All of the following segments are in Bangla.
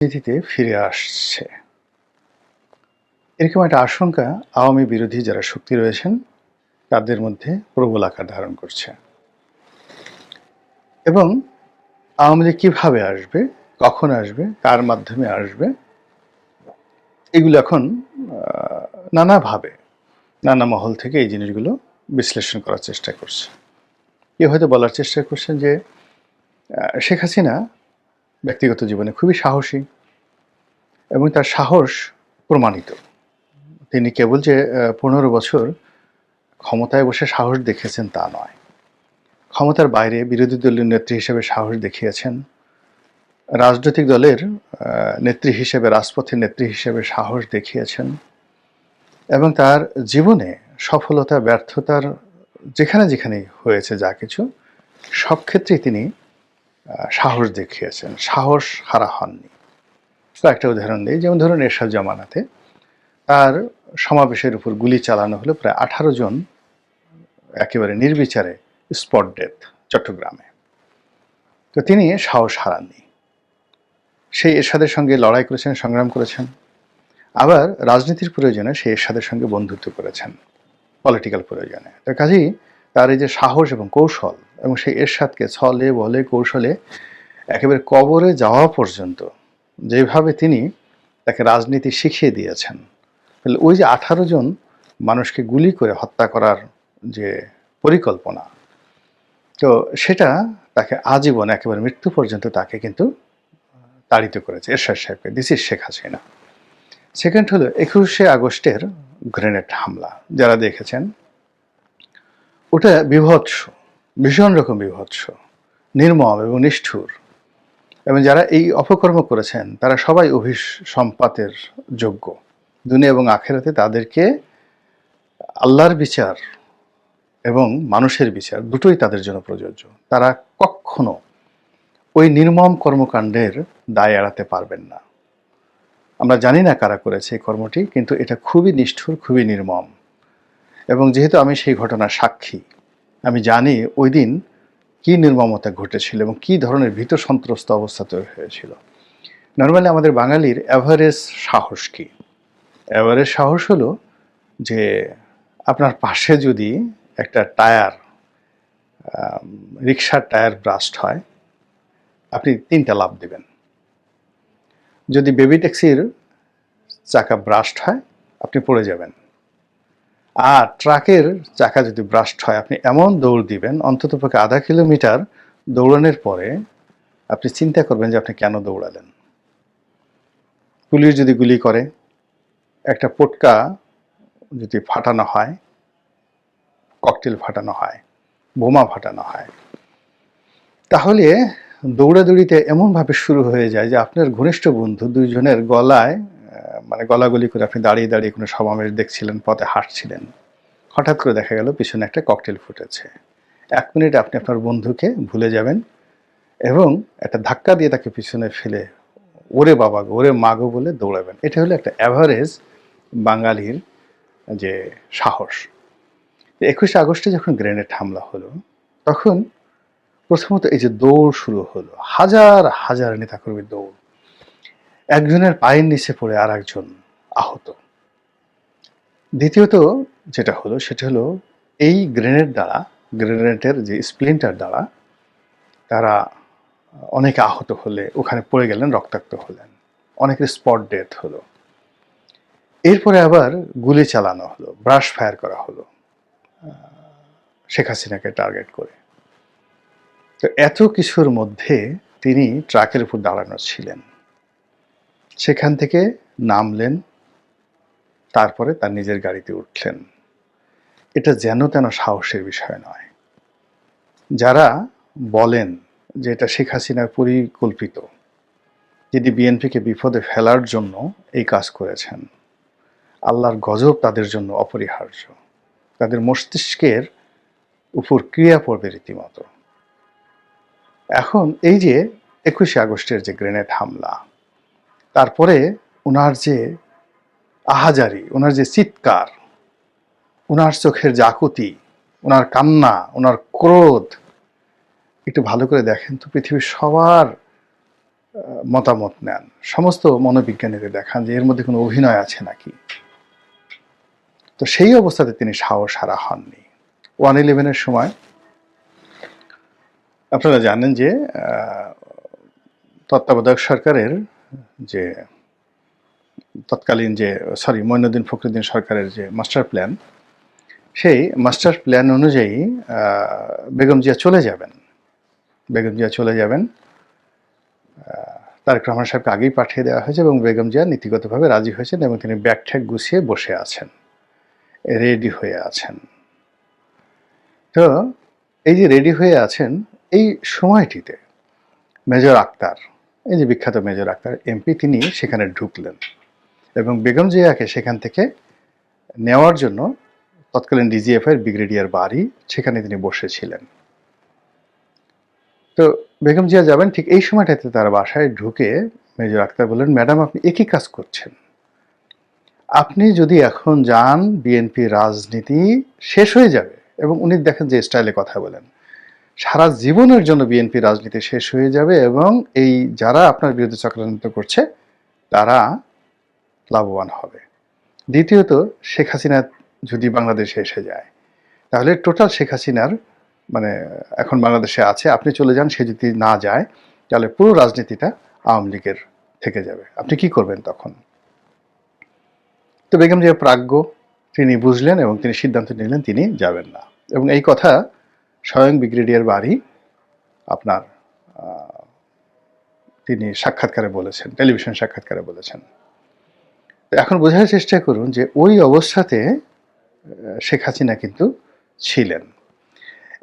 রাজনীতিতে ফিরে আসছে এরকম একটা আশঙ্কা আওয়ামী বিরোধী যারা শক্তি রয়েছেন তাদের মধ্যে প্রবল আকার ধারণ করছে। এবং আওয়ামী লীগ কিভাবে আসবে, কখন আসবে, কার মাধ্যমে আসবে, এগুলো এখন নানাভাবে নানা মহল থেকে এই জিনিসগুলো বিশ্লেষণ করার চেষ্টা করছে। কেউ হয়তো বলার চেষ্টা করছেন যে শেখ হাসিনা ব্যক্তিগত জীবনে খুবই সাহসী এবং তার সাহস প্রমাণিত। তিনি কেবল যে ১৫ বছর ক্ষমতায় বসে সাহস দেখিয়েছেন তা নয়, ক্ষমতার বাইরে বিরোধী দলীয় নেত্রী হিসেবে সাহস দেখিয়েছেন, রাজনৈতিক দলের নেত্রী হিসেবে, রাজপথের নেত্রী হিসেবে সাহস দেখিয়েছেন এবং তার জীবনে সফলতা ব্যর্থতার যেখানে যেখানেই হয়েছে যা কিছু সব ক্ষেত্রেই তিনি সাহস দেখিয়েছেন, সাহস হারা হননি। একটা উদাহরণ দিই, যেমন ধরুন এরশাদ জামানাতে তার সমাবেশের উপর গুলি চালানো হলো, প্রায় 18 জন একেবারে নির্বিচারে স্পট ডেথ চট্টগ্রামে। তো তিনি সাহস হারাননি, সেই এরশাদের সঙ্গে লড়াই করেছেন, সংগ্রাম করেছেন, আবার রাজনীতির প্রয়োজনে সেই এরশাদের সঙ্গে বন্ধুত্ব করেছেন পলিটিক্যাল প্রয়োজনে। তো কাজেই তার এই যে সাহস এবং কৌশল, এবং সেই এরশাদকে ছলে বলে কৌশলে একেবারে কবরে যাওয়া পর্যন্ত যেভাবে তিনি তাকে রাজনীতি শিখিয়ে দিয়েছেন, তাহলে ওই যে 18 জন মানুষকে গুলি করে হত্যা করার যে পরিকল্পনা, তো সেটা তাকে আজীবন একেবারে মৃত্যু পর্যন্ত তাকে কিন্তু তাড়িত করেছে এরশাদ সাহেবকে। This is Sheikh Hasina. Second হলো 21শে আগস্টের গ্রেনেড হামলা, যারা দেখেছেন ওটা বিভৎস, ভীষণ রকম বিভৎস, নির্মম এবং নিষ্ঠুর, এবং যারা এই অপকর্ম করেছেন তারা সবাই অভিসম্পাতের যোগ্য। দুনিয়া এবং আখেরাতে তাদেরকে আল্লাহর বিচার এবং মানুষের বিচার দুটোই তাদের জন্য প্রযোজ্য। তারা কখনো ওই নির্মম কর্মকাণ্ডের দায় এড়াতে পারবেন না। আমরা জানি না কারা করেছে এই কর্মটি, কিন্তু এটা খুবই নিষ্ঠুর, খুবই নির্মম। এবং যেহেতু আমি সেই ঘটনার সাক্ষী, আমি জানি ওই দিন কী নির্মমতা ঘটেছিল এবং কী ধরনের ভীত সন্ত্রস্ত অবস্থা তৈরি হয়েছিল। নর্মালি আমাদের বাঙালির অ্যাভারেজ সাহস কী? অ্যাভারেজ সাহস হলো যে আপনার পাশে যদি একটা টায়ার, রিক্সার টায়ার ব্রাস্ট হয়, আপনি 3টা লাফ দেবেন। যদি বেবি ট্যাক্সির চাকা ব্রাস্ট হয়, আপনি পড়ে যাবেন। আর ট্রাকের চাকা যদি ব্রাস্ট হয়, আপনি এমন দৌড় দিবেন, অন্ততপক্ষে আধা কিলোমিটার দৌড়ানোর পরে আপনি চিন্তা করবেন যে আপনি কেন দৌড়ালেন। পুলিশ যদি গুলি করে, একটা পটকা যদি ফাটানো হয়, ককটেল ফাটানো হয়, বোমা ফাটানো হয়, তাহলে দৌড়াদৌড়িতে এমনভাবে শুরু হয়ে যায় যে আপনার ঘনিষ্ঠ বন্ধু দুইজনের গলায়, মানে গলাগলি করে আপনি দাঁড়িয়ে দাঁড়িয়ে কোনো সমাবেশ দেখছিলেন, পথে হাঁটছিলেন, হঠাৎ করে দেখা গেল পিছনে একটা ককটেল ফুটেছে। 1 মিনিট আপনি আপনার বন্ধুকে ভুলে যাবেন এবং একটা ধাক্কা দিয়ে তাকে পিছনে ফেলে ওরে বাবা গো, ওরে মা গো বলে দৌড়াবেন। এটা হলো একটা অ্যাভারেজ বাঙালির যে সাহস। 21শে আগস্টে যখন গ্রেনেড হামলা হলো, তখন প্রথমত এই যে দৌড় শুরু হলো, হাজার হাজার নেতাকর্মীর দৌড়, একজনের পায়ের নিচে পড়ে আর একজন আহত। দ্বিতীয়ত যেটা হলো সেটা হলো এই গ্রেনেডের যে স্প্লিন্টার দ্বারা তারা অনেকে আহত হলে ওখানে পড়ে গেলেন, রক্তাক্ত হলেন, অনেকের স্পট ডেথ হলো। এরপরে আবার গুলি চালানো হলো, ব্রাশ ফায়ার করা হলো শেখ হাসিনাকে টার্গেট করে। তো এত কিছুর মধ্যে তিনি ট্রাকের উপর দাঁড়ানো ছিলেন, সেখান থেকে নামলেন, তারপরে তার নিজের গাড়িতে উঠলেন। এটা যেন তেন সাহসের বিষয় নয়। যারা বলেন যে এটা শেখ হাসিনার পরিকল্পিত, যিনি বিএনপিকে বিপদে ফেলার জন্য এই কাজ করেছেন, আল্লাহর গজব তাদের জন্য অপরিহার্য, তাদের মস্তিষ্কের উপর ক্রিয়া পড়বে রীতিমতো। এখন এই যে 21শে আগস্টের যে গ্রেনেড হামলা, তারপরে ওনার যে আহাজারি, ওনার যে চিৎকার, ওনার চোখের যে আকুতি, ওনার কান্না, ওনার ক্রোধ, একটু ভালো করে দেখেন তো পৃথিবীর সবার মতামত নেন, সমস্ত মনোবিজ্ঞানীদের দেখান যে এর মধ্যে কোনো অভিনয় আছে নাকি। তো সেই অবস্থাতে তিনি সাহস হারা হননি। 1/11-এর সময় আপনারা জানেন যে তত্ত্বাবধায়ক সরকারের যে তৎকালীন যে মঈনুদ্দিন ফখরুদ্দিন সরকারের যে মাস্টার প্ল্যান, সেই মাস্টার প্ল্যান অনুযায়ী বেগম জিয়া চলে যাবেন। তারেক রহমান সাহেবকে আগেই পাঠিয়ে দেওয়া হয়েছে এবং বেগম জিয়া নীতিগতভাবে রাজি হয়েছেন এবং তিনি ব্যাগ ঠ্যাগ গুছিয়ে বসে আছেন, রেডি হয়ে আছেন। তো এই যে রেডি হয়ে আছেন, এই সময়টিতে মেজর আক্তার, এই যে বিখ্যাত মেজর আক্তার এমপি, তিনি সেখানে ঢুকলেন এবং বেগম জিয়াকে সেখান থেকে নেওয়ার জন্য তৎকালীন ডিজিএফআই ব্রিগেডিয়ার বাড়ি, সেখানে তিনি বসেছিলেন। তো বেগম জিয়া যাবেন, ঠিক এই সময়টাতে তার বাসায় ঢুকে মেজর আক্তার বললেন, ম্যাডাম আপনি একই কাজ করছেন, আপনি যদি এখন যান বিএনপি রাজনীতি শেষ হয়ে যাবে। এবং উনি দেখেন যে স্টাইলে কথা বলেন, সারা জীবনের জন্য বিএনপি রাজনীতি শেষ হয়ে যাবে এবং এই যারা আপনার বিরুদ্ধে চক্রান্ত করছে তারা লাভবান হবে। দ্বিতীয়ত, শেখ হাসিনা যদি বাংলাদেশে এসে যায় তাহলে টোটাল শেখ হাসিনার এখন বাংলাদেশে আছে, আপনি চলে যান, সে যদি না যায় তাহলে পুরো রাজনীতিটা আওয়ামী লীগের থেকে যাবে, আপনি কি করবেন তখন? তো বেগম জিয়া প্রাজ্ঞ, তিনি বুঝলেন এবং তিনি সিদ্ধান্ত নিলেন তিনি যাবেন না। এবং এই কথা স্বয়ং ব্রিগেডিয়ার বাড়ি আপনার তিনি সাক্ষাৎকারে বলেছেন, টেলিভিশন সাক্ষাৎকারে বলেছেন। এখন বোঝার চেষ্টা করুন যে ওই অবস্থাতে শেখ হাসিনা কিন্তু ছিলেন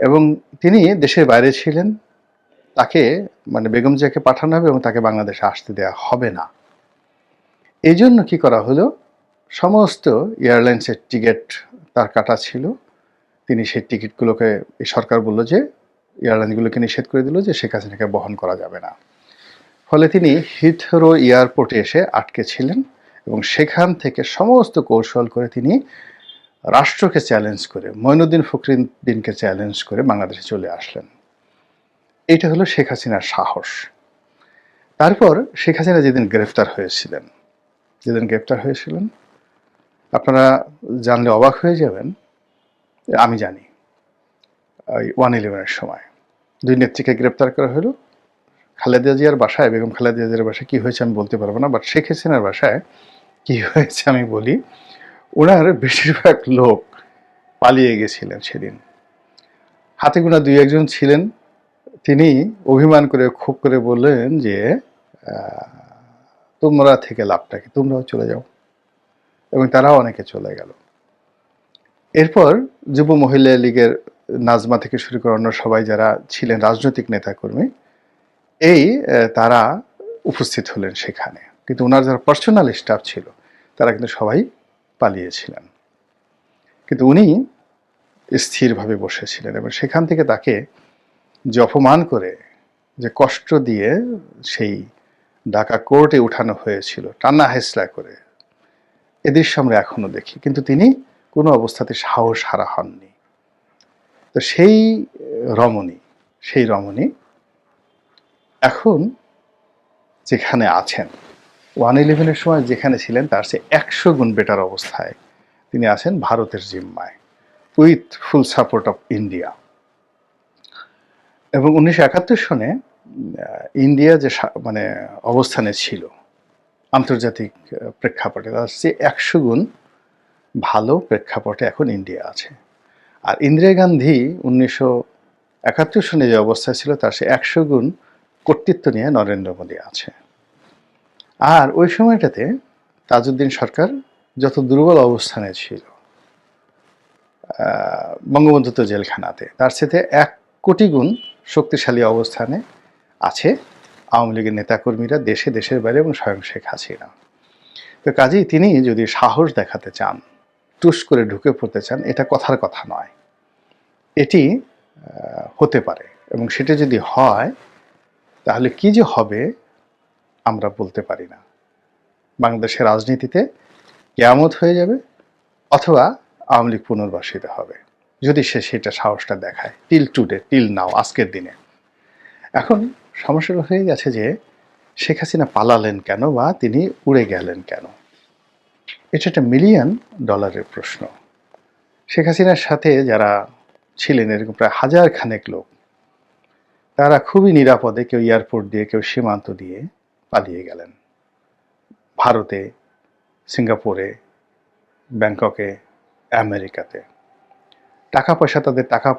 এবং তিনি দেশের বাইরে ছিলেন। তাকে বেগম জিয়াকে পাঠানো হবে এবং তাকে বাংলাদেশে আসতে দেওয়া হবে না। এই জন্য কি করা হলো, সমস্ত এয়ারলাইন্সের টিকিট তার কাটা ছিল। তিনি সেই টিকিটগুলোকে, এই সরকার বলল যে এয়ারলাইনগুলোকে নিষেধ করে দিল যে শেখ হাসিনাকে বহন করা যাবে না। ফলে তিনি হিথরো এয়ারপোর্টে এসে আটকে ছিলেন এবং সেখান থেকে সমস্ত কৌশল করে তিনি রাষ্ট্রকে চ্যালেঞ্জ করে, মঈনুদ্দিন ফখরুদ্দিনকে চ্যালেঞ্জ করে বাংলাদেশে চলে আসলেন। এইটা হলো শেখ হাসিনার সাহস। তারপর শেখ হাসিনা যেদিন গ্রেফতার হয়েছিলেন, আপনারা জানলে অবাক হয়ে যাবেন, আমি জানি ওই 1/11-এর সময় দুই নেত্রীকে গ্রেপ্তার করা হলো। খালেদা জিয়ার বাসায়, বেগম খালেদা জিয়ার বাসায় কি হয়েছে আমি বলতে পারবো না, বাট শেখ হাসিনার বাসায় কি হয়েছে আমি বলি। ওনার বেশিরভাগ লোক পালিয়ে গেছিলেন সেদিন, হাতে গোনা 2-1 জন ছিলেন। তিনি অভিমান করে খুব করে বললেন যে তোমরা থেকে লাভটা কি, তোমরাও চলে যাও, এবং তারাও অনেকে চলে গেল। এরপর যুব মহিলা লীগের নাজমা থেকে শুরু করে অন্য সবাই যারা ছিলেন রাজনৈতিক নেতাকর্মী, তারা উপস্থিত হলেন সেখানে, কিন্তু ওনার যারা পার্সোনাল স্টাফ ছিল তারা কিন্তু সবাই পালিয়েছিলেন। কিন্তু উনি স্থিরভাবে বসেছিলেন এবং সেখান থেকে তাকে যে অপমান করে, যে কষ্ট দিয়ে সেই ঢাকা কোর্টে উঠানো হয়েছিল টানা হেসলা করে, এ দৃশ্য আমরা এখনো দেখি, কিন্তু তিনি কোনো অবস্থাতে সাহস হারা হননি। তো সেই রমণী এখন যেখানে আছেন, 1/11-এর সময় যেখানে ছিলেন তার চেয়ে 100 গুণ বেটার অবস্থায় তিনি আছেন ভারতের জিম্মায়, with full support of India. এবং 1971 সনে ইন্ডিয়া যে অবস্থানে ছিল আন্তর্জাতিক প্রেক্ষাপটে, তার চেয়ে 100 গুণ ভালো প্রেক্ষাপটে এখন ইন্ডিয়া আছে। আর ইন্দিরা গান্ধী 1971 সনে যে অবস্থায় ছিল তার চেয়ে 100 গুণ কর্তৃত্ব নিয়ে নরেন্দ্র মোদী আছে। আর ওই সময়টাতে তাজউদ্দিন সরকার যত দুর্বল অবস্থানে ছিল, বঙ্গবন্ধু তো জেলখানাতে, তার সাথে 1 কোটি গুণ শক্তিশালী অবস্থানে আছে আওয়ামী লীগের নেতাকর্মীরা দেশের বাইরে এবং স্বয়ং শেখ হাসিনা। তো কাজেই তিনি যদি সাহস দেখাতে চান, টুস করে ঢুকে পড়তে চান, এটা কথার কথা নয়, এটি হতে পারে। এবং সেটা যদি হয় তাহলে কি যে হবে আমরা বলতে পারি না। বাংলাদেশের রাজনীতিতে কিয়ামত হয়ে যাবে, অথবা আওয়ামী লীগ পুনর্বাসিত হবে যদি সে সেটা সাহসটা দেখায়। টিল নাও, আজকের দিনে। এখন সমস্যাটা হয়ে গেছে যে শেখ হাসিনা পালালেন কেন বা তিনি উড়ে গেলেন কেন? এটা একটা মিলিয়ন ডলারের প্রশ্ন। শেখ হাসিনার সাথে যারা ছিলেন এরকম প্রায় হাজার খানেক লোক, তারা খুবই নিরাপদে কেউ এয়ারপোর্ট দিয়ে, কেউ সীমান্ত দিয়ে পালিয়ে গেলেন। ভারতে, সিঙ্গাপুরে, ব্যাংককে, আমেরিকাতে। টাকা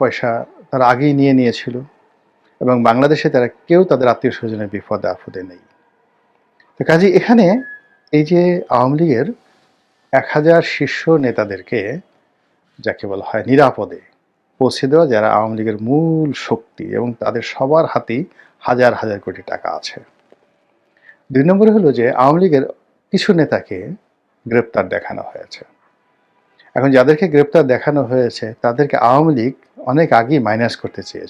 পয়সা তারা আগেই নিয়ে নিয়েছিল এবং বাংলাদেশে তারা কেউ তাদের আত্মীয় স্বজনের বিপদে আপদে নেই। তো কাজেই এখানে এই যে আওয়ামী লীগের 1000 শীর্ষ নেতাদেরকে যাকে বলা হয় নিরাপদে পৌঁছে দেওয়া, যারা আওয়ামী লীগের মূল শক্তি এবং তাদের সবার হাতেই হাজার হাজার কোটি টাকা আছে। 2 নম্বরে হলো যে আওয়ামী লীগের কিছু নেতাকে গ্রেপ্তার দেখানো হয়েছে। এখন যাদেরকে গ্রেপ্তার দেখানো হয়েছে তাদেরকে আওয়ামী লীগ অনেক আগেই মাইনাস করতে চেয়েছে।